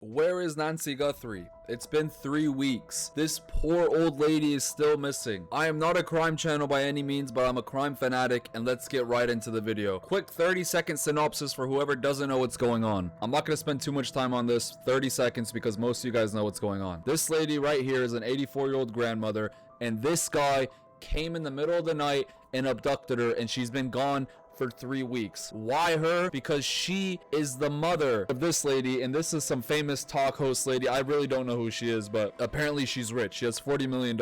Where is Nancy Guthrie? It's been 3 weeks. This poor old lady is still missing. I am not a crime channel by any means, but I'm a crime fanatic, and let's get right into the video. Quick 30-second synopsis for whoever doesn't know what's going on. I'm not going to spend too much time on this, 30 seconds, because most of you guys know what's going on. This lady right here is an 84-year-old grandmother, and this guy came in the middle of the night and abducted her, and she's been gone for 3 weeks. Why her? Because she is the mother of this lady, and this is some famous talk host lady. I really don't know who she is, but apparently she's rich. She has $40 million.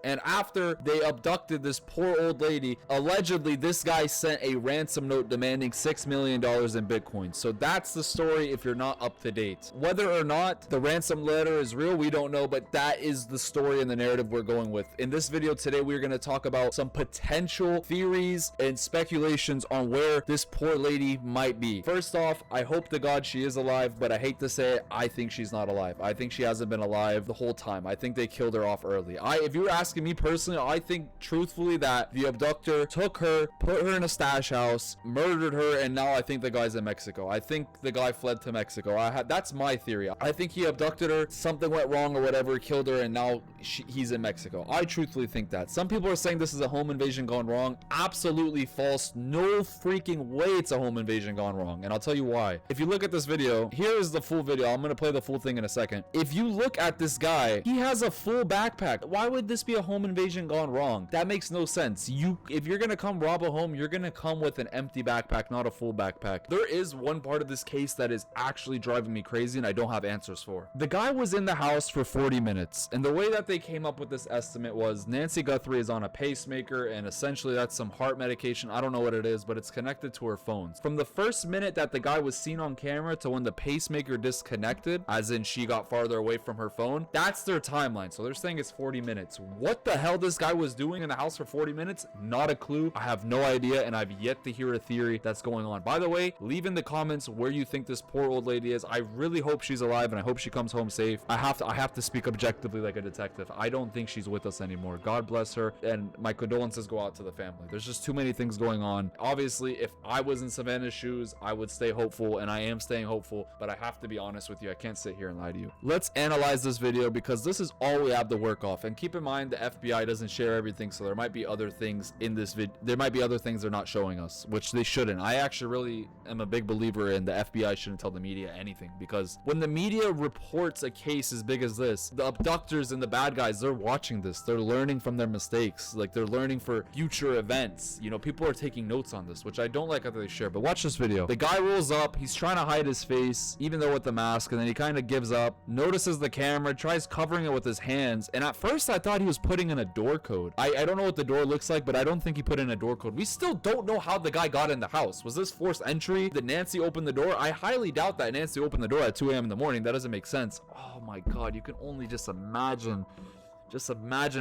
And after they abducted this poor old lady, allegedly this guy sent a ransom note demanding $6 million in Bitcoin. So that's the story if you're not up to date. Whether or not the ransom letter is real, we don't know, but that is the story and the narrative we're going with. In this video today, we're going to talk about some potential theories and speculations on where this poor lady might be. First off, I hope to God she is alive, but I hate to say it, I think she's not alive. I think she hasn't been alive the whole time. I think they killed her off early. If you were asking me personally, I think truthfully that the abductor took her, put her in a stash house, murdered her, and now I think the guy's in Mexico. I think the guy fled to Mexico. That's my theory. I think he abducted her, something went wrong or whatever, killed her, and now he's in Mexico. I truthfully think that. Some people are saying this is a home invasion gone wrong. Absolutely false. No freaking way it's a home invasion gone wrong, and I'll tell you why. If you look at this video, here is the full video. I'm gonna play the full thing in a second. If you look at this guy, he has a full backpack. Why would this be a home invasion gone wrong? That makes no sense. If you're gonna come rob a home, you're gonna come with an empty backpack, not a full backpack. There is one part of this case that is actually driving me crazy and I don't have answers for. The guy was in the house for 40 minutes, and the way that they came up with this estimate was Nancy Guthrie is on a pacemaker, and essentially that's some heart medication. I don't know what it is, but it's connected to her phones. From the first minute that the guy was seen on camera to when the pacemaker disconnected, as in she got farther away from her phone, that's their timeline. So they're saying it's 40 minutes. What the hell this guy was doing in the house for 40 minutes? Not a clue. I have no idea, and I've yet to hear a theory that's going on. By the way, leave in the comments where you think this poor old lady is. I really hope she's alive, and I hope she comes home safe. I have to speak objectively like a detective. I don't think she's with us anymore. God bless her, and my condolences go out to the family. There's just too many things going on. Obviously, if I was in Savannah's shoes, I would stay hopeful, and I am staying hopeful, but I have to be honest with you. I can't sit here and lie to you. Let's analyze this video because this is all we have to work off. And keep in mind, the FBI doesn't share everything, so there might be other things in this video. There might be other things they're not showing us, which they shouldn't. I actually really am a big believer in the FBI shouldn't tell the media anything, because when the media reports a case as big as this, the abductors and the bad guys, they're watching this. They're learning from their mistakes. Like, they're learning for future events. You know, people are taking notes on this, which I don't like how they share. But watch this video. The guy rolls up. He's trying to hide his face, even though with the mask, and then he kind of gives up, notices the camera, tries covering it with his hands, and at first I thought he was putting in a door code. I don't know what the door looks like, but I don't think he put in a door code. We still don't know how the guy got in the house. Was this forced entry? Did Nancy open the door? I highly doubt that Nancy opened the door at 2 a.m. in the morning. That doesn't make sense. Oh my God, you can only just imagine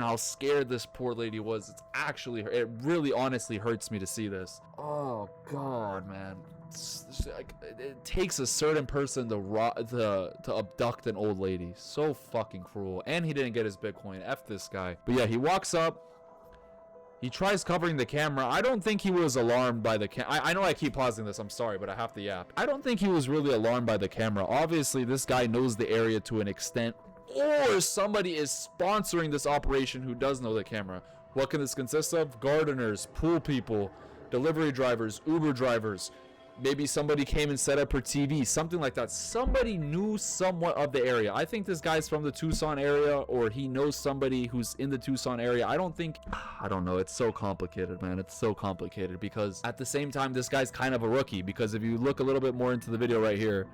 how scared this poor lady was. It's actually, it really honestly hurts me to see this. Oh God, man. It takes a certain person to abduct an old lady. So fucking cruel. And he didn't get his Bitcoin. F this guy. But yeah, he walks up. He tries covering the camera. I don't think he was alarmed by the I know I keep pausing this. I'm sorry, but I have to yap. I don't think he was really alarmed by the camera. Obviously, this guy knows the area to an extent, or somebody is sponsoring this operation who does know the camera. What can this consist of? Gardeners, pool people, delivery drivers, Uber drivers. Maybe somebody came and set up her TV, something like that. Somebody knew somewhat of the area. I think this guy's from the Tucson area, or he knows somebody who's in the Tucson area. I don't know. It's so complicated, man. It's so complicated because at the same time, this guy's kind of a rookie, because if you look a little bit more into the video right here,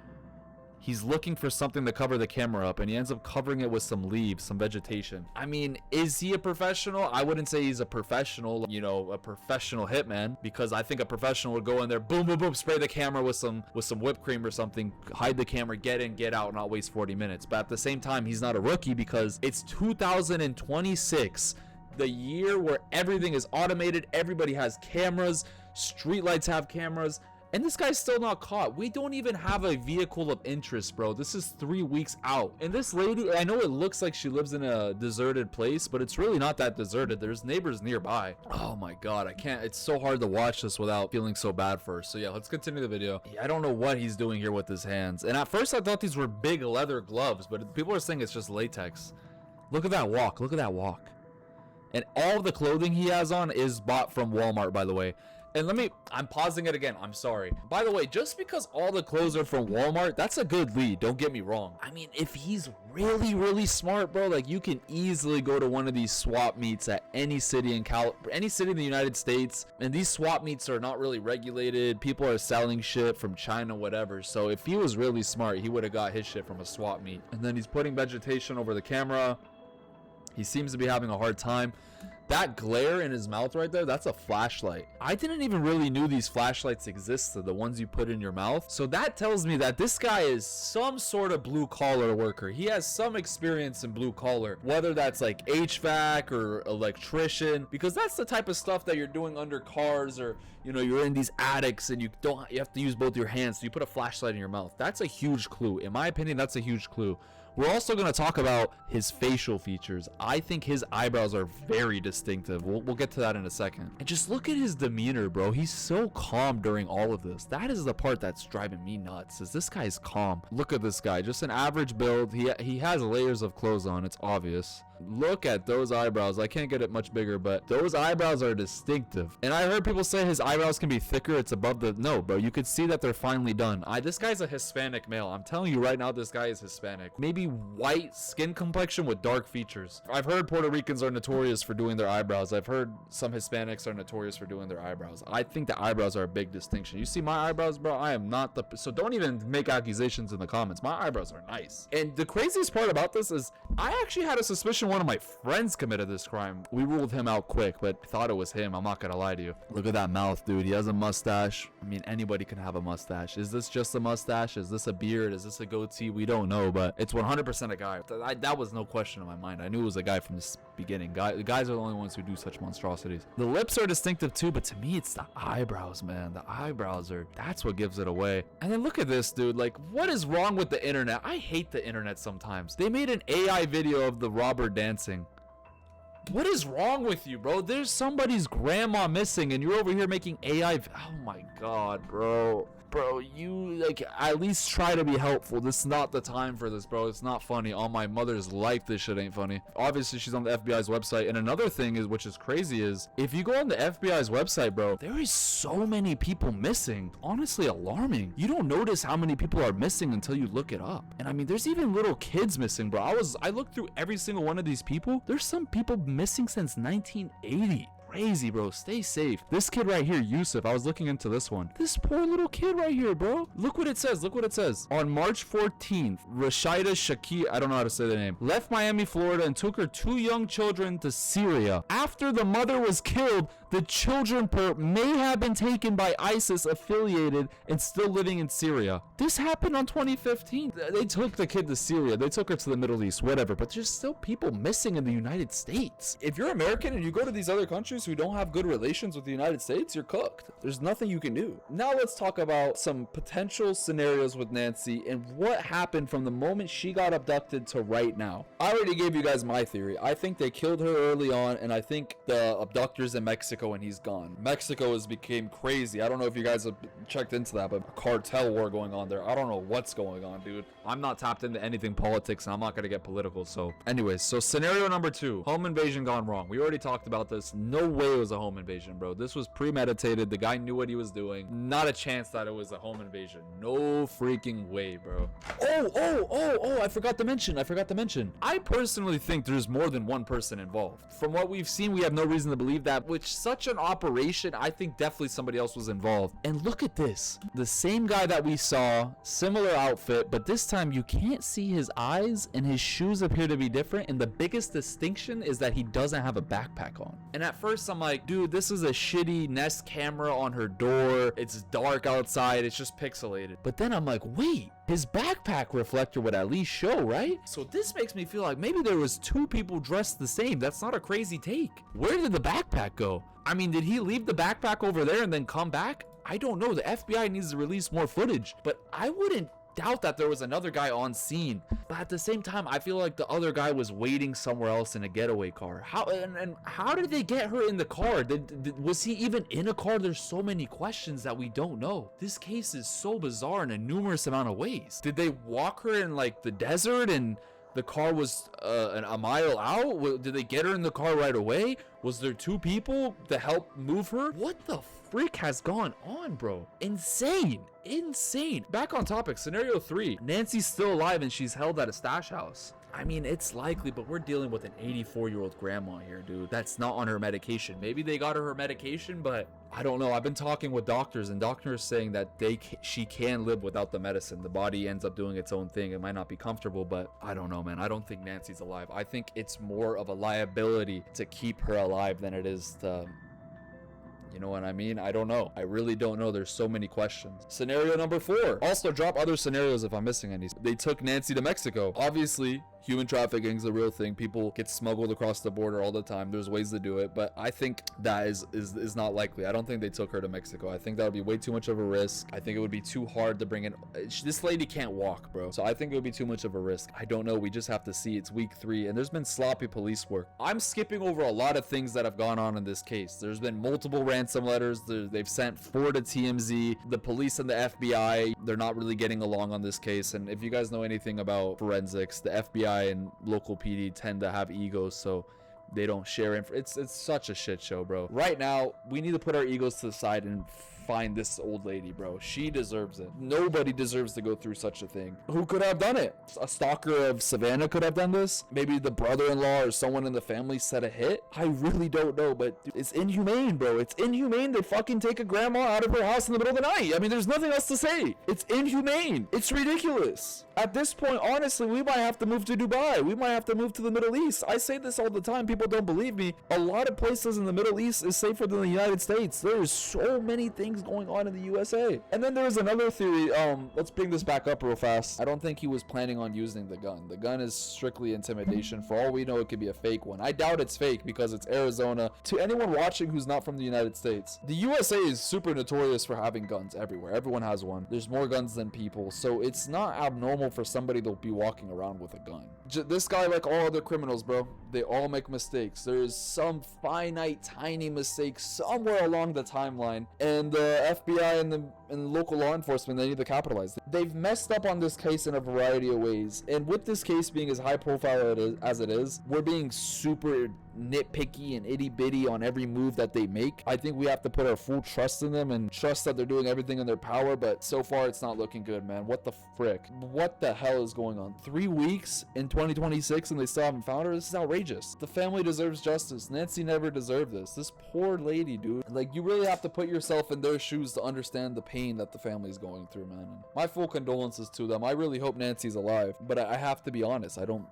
he's looking for something to cover the camera up, and he ends up covering it with some leaves, some vegetation. I mean, is he a professional? I wouldn't say he's a professional, you know, a professional hitman, because I think a professional would go in there, boom, boom, boom, spray the camera with some whipped cream or something, hide the camera, get in, get out, not waste 40 minutes. But at the same time, he's not a rookie because it's 2026, the year where everything is automated. Everybody has cameras, streetlights have cameras. And this guy's still not caught. We don't even have a vehicle of interest, bro. This is 3 weeks out. And this lady, I know it looks like she lives in a deserted place, but it's really not that deserted. There's neighbors nearby. Oh my God, I can't. It's so hard to watch this without feeling so bad for her. So yeah, let's continue the video. I don't know what he's doing here with his hands. And at first I thought these were big leather gloves, but people are saying it's just latex. Look at that walk. Look at that walk. And all the clothing he has on is bought from Walmart, by the way. And I'm pausing it again. I'm sorry. By the way, just because all the clothes are from Walmart, that's a good lead. Don't get me wrong. I mean, if he's really, really smart, bro, like you can easily go to one of these swap meets at any city in the United States. And these swap meets are not really regulated. People are selling shit from China, whatever. So if he was really smart, he would have got his shit from a swap meet. And then he's putting vegetation over the camera. He seems to be having a hard time. That glare in his mouth right there, that's a flashlight. I didn't even really knew these flashlights existed, the ones you put in your mouth. So that tells me that this guy is some sort of blue collar worker. He has some experience in blue collar, whether that's like HVAC or electrician, because that's the type of stuff that you're doing under cars, or you know, you're in these attics and you have to use both your hands, so you put a flashlight in your mouth. That's a huge clue. In my opinion, that's a huge clue. We're also going to talk about his facial features. I think his eyebrows are very distinctive. We'll get to that in a second. And just look at his demeanor, bro. He's so calm during all of this. That is the part that's driving me nuts, is this guy's calm. Look at this guy. Just an average build. He has layers of clothes on. It's obvious. Look at those eyebrows. I can't get it much bigger, but those eyebrows are distinctive. And I heard people say his eyebrows can be thicker. It's above the... No, bro. You could see that they're finely done. This guy's a Hispanic male. I'm telling you right now, this guy is Hispanic. Maybe white skin complexion with dark features. I've heard Puerto Ricans are notorious for doing their eyebrows. I've heard some Hispanics are notorious for doing their eyebrows. I think the eyebrows are a big distinction. You see my eyebrows, bro? I am not the... So don't even make accusations in the comments. My eyebrows are nice. And the craziest part about this is I actually had a suspicion one of my friends committed this crime. We ruled him out quick, but I thought it was him. I'm not gonna lie to you. Look at that mouth, dude. He has a mustache. I mean, anybody can have a mustache. Is this just a mustache? Is this a beard? Is this a goatee? We don't know, but it's 100% a guy. That was no question in my mind. I knew it was a guy from the beginning. The guys are the only ones who do such monstrosities. The lips are distinctive too, but to me, it's the eyebrows, man. The eyebrows that's what gives it away. And then look at this, dude. Like, what is wrong with the internet? I hate the internet sometimes. They made an AI video of the robber dancing. What is wrong with you, bro? There's somebody's grandma missing and you're over here making AI. Oh my God, bro. Bro, you like at least try to be helpful. This is not the time for this, bro. It's not funny. On my mother's life, this shit ain't funny. Obviously, she's on the FBI's website. And another thing is, which is crazy, is if you go on the FBI's website, bro, there is so many people missing. Honestly, alarming. You don't notice how many people are missing until you look it up. And I mean, there's even little kids missing, bro. I looked through every single one of these people. There's some people missing since 1980. Crazy, bro. Stay safe. This kid right here, Yusuf, I was looking into this one. This poor little kid right here, bro. Look what it says. Look what it says. On March 14th, Rashida Shakir, I don't know how to say the name, left Miami, Florida and took her 2 young children to Syria. After the mother was killed, the children may have been taken by ISIS affiliated and still living in Syria. This happened on 2015. They took the kid to Syria. They took her to the Middle East, whatever. But there's still people missing in the United States. If you're American and you go to these other countries who don't have good relations with the United States, you're cooked. There's nothing you can do. Now let's talk about some potential scenarios with Nancy and what happened from the moment she got abducted to right now. I already gave you guys my theory. I think they killed her early on, and I think the abductor's in Mexico and he's gone. Mexico has became crazy. I don't know if you guys have checked into that, but a cartel war going on there. I don't know what's going on, dude. I'm not tapped into anything politics and I'm not gonna get political. So anyways, so scenario number 2, home invasion gone wrong. We already talked about this. No way it was a home invasion, bro. This was premeditated. The guy knew what he was doing. Not a chance that it was a home invasion. No freaking way, bro. Oh, I forgot to mention. I personally think there's more than one person involved. From what we've seen, we have no reason to believe that. With such an operation, I think definitely somebody else was involved. And look at this. The same guy that we saw, similar outfit, but this time you can't see his eyes and his shoes appear to be different. And the biggest distinction is that he doesn't have a backpack on. And at first I'm like, dude, this is a shitty Nest camera on her door. It's dark outside. It's just pixelated. But then I'm like, wait, his backpack reflector would at least show, right? So this makes me feel like maybe there was 2 people dressed the same. That's not a crazy take. Where did the backpack go? I mean, did he leave the backpack over there and then come back? I don't know. The FBI needs to release more footage, but I wouldn't doubt that there was another guy on scene. But at the same time, I feel like the other guy was waiting somewhere else in a getaway car. How and how did they get her in the car? Was he even in a car? There's so many questions that we don't know. This case is so bizarre in a numerous amount of ways. Did they walk her in like the desert and the car was a mile out? Did they get her in the car right away? Was there two people to help move her? What the freak has gone on, bro? Insane. Back on topic, scenario 3. Nancy's still alive and she's held at a stash house. I mean, it's likely, but we're dealing with an 84-year-old grandma here, dude. That's not on her medication. Maybe they got her medication, but I don't know. I've been talking with doctors, and doctors saying that she can live without the medicine. The body ends up doing its own thing. It might not be comfortable, but I don't know, man. I don't think Nancy's alive. I think it's more of a liability to keep her alive than it is to... You know what I mean? I don't know. I really don't know. There's so many questions. Scenario number 4. Also, drop other scenarios if I'm missing any. They took Nancy to Mexico. Obviously, human trafficking is a real thing. People get smuggled across the border all the time. There's ways to do it, but I think that is not likely. I don't think they took her to Mexico. I think that would be way too much of a risk. I think it would be too hard to bring in. This lady can't walk, bro. So I think it would be too much of a risk. I don't know. We just have to see. It's week 3, and there's been sloppy police work. I'm skipping over a lot of things that have gone on in this case. There's been multiple ransom letters. They've sent 4 to TMZ. The police and the FBI, they're not really getting along on this case. And if you guys know anything about forensics, the FBI and local PD tend to have egos, so they don't share info. It's such a shit show, bro. Right now, we need to put our egos to the side and find this old lady, bro. She deserves it. Nobody deserves to go through such a thing. Who could have done it? A stalker of Savannah could have done this. Maybe the brother-in-law or someone in the family set a hit. I really don't know, but it's inhumane, bro. It's inhumane. They fucking take a grandma out of her house in the middle of the night. I mean, there's nothing else to say. It's inhumane. It's ridiculous. At this point, honestly, we might have to move to Dubai. We might have to move to the Middle East. I say this all the time. People don't believe me. A lot of places in the Middle East is safer than the United States. There's so many things going on in the USA. And then there's another theory. Let's bring this back up real fast. I don't think he was planning on using the gun. The gun is strictly intimidation. For all we know, it could be a fake one. I doubt it's fake because it's Arizona. To anyone watching who's not from the United States, the USA is super notorious for having guns everywhere. Everyone has one. There's more guns than people, so it's not abnormal for somebody to be walking around with a gun. This guy, like all other criminals, bro, they all make mistakes. There's some finite, tiny mistake somewhere along the timeline, and the FBI and the local law enforcement, they need to capitalize. They've messed up on this case in a variety of ways, and with this case being as high profile as it is, we're being super nitpicky and itty-bitty on every move that they make. I think we have to put our full trust in them and trust that they're doing everything in their power, but so far it's not looking good, man. What the frick? What the hell is going on? 3 weeks in 2026 and they still haven't found her? This is outrageous. The family deserves justice. Nancy never deserved this. This poor lady, dude. Like, you really have to put yourself in their shoes to understand the pain that the family's going through, man. And my full condolences to them. I really hope Nancy's alive, but I have to be honest. I don't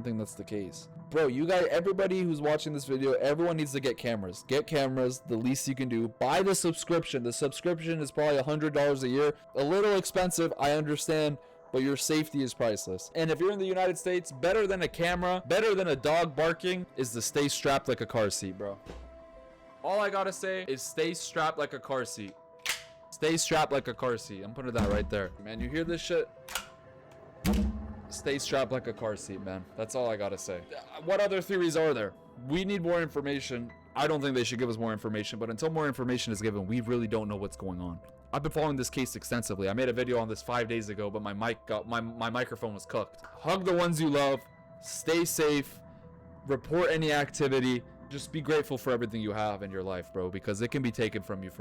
think that's the case. Bro, you guys, everybody who's watching this video, everyone needs to get cameras. Get cameras, the least you can do. Buy the subscription. The subscription is probably $100 a year. A little expensive, I understand, but your safety is priceless. And if you're in the United States, better than a camera, better than a dog barking, is to stay strapped like a car seat, bro. All I gotta say is stay strapped like a car seat. Stay strapped like a car seat. I'm putting that right there. Man, you hear this shit? Stay strapped like a car seat, man. That's all I gotta say. What other theories are there? We need more information. I don't think they should give us more information, but until more information is given, we really don't know what's going on. I've been following this case extensively. I made a video on this 5 days ago, but my microphone was cooked. Hug the ones you love. Stay safe. Report any activity. Just be grateful for everything you have in your life, bro, because it can be taken from you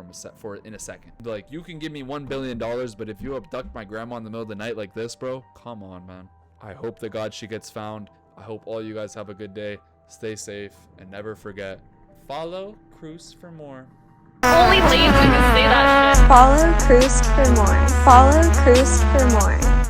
in a second. Like, you can give me $1 billion, but if you abduct my grandma in the middle of the night like this, bro, come on, man. I hope to God she gets found. I hope all you guys have a good day. Stay safe, and never forget, follow Cruz for more. Only lazy can say that shit. Follow Cruz for more. Follow Cruz for more.